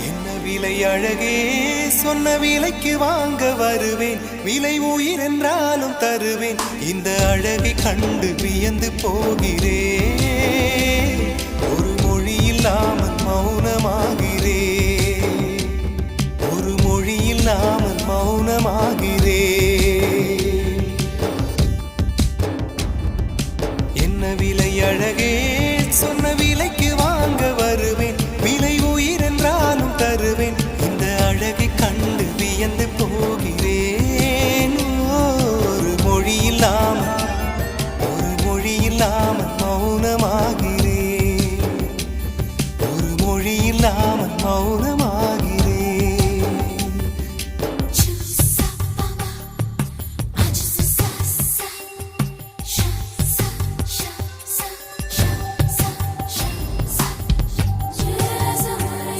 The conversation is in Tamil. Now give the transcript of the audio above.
என்ன விலை அழகே, சொன்ன விலைக்கு வாங்க வருவேன். விலை உயிர் என்றாலும் தருவேன். இந்த அழகை கண்டு வியந்து போகிறேன். ஒரு மொழி இல்லாமல்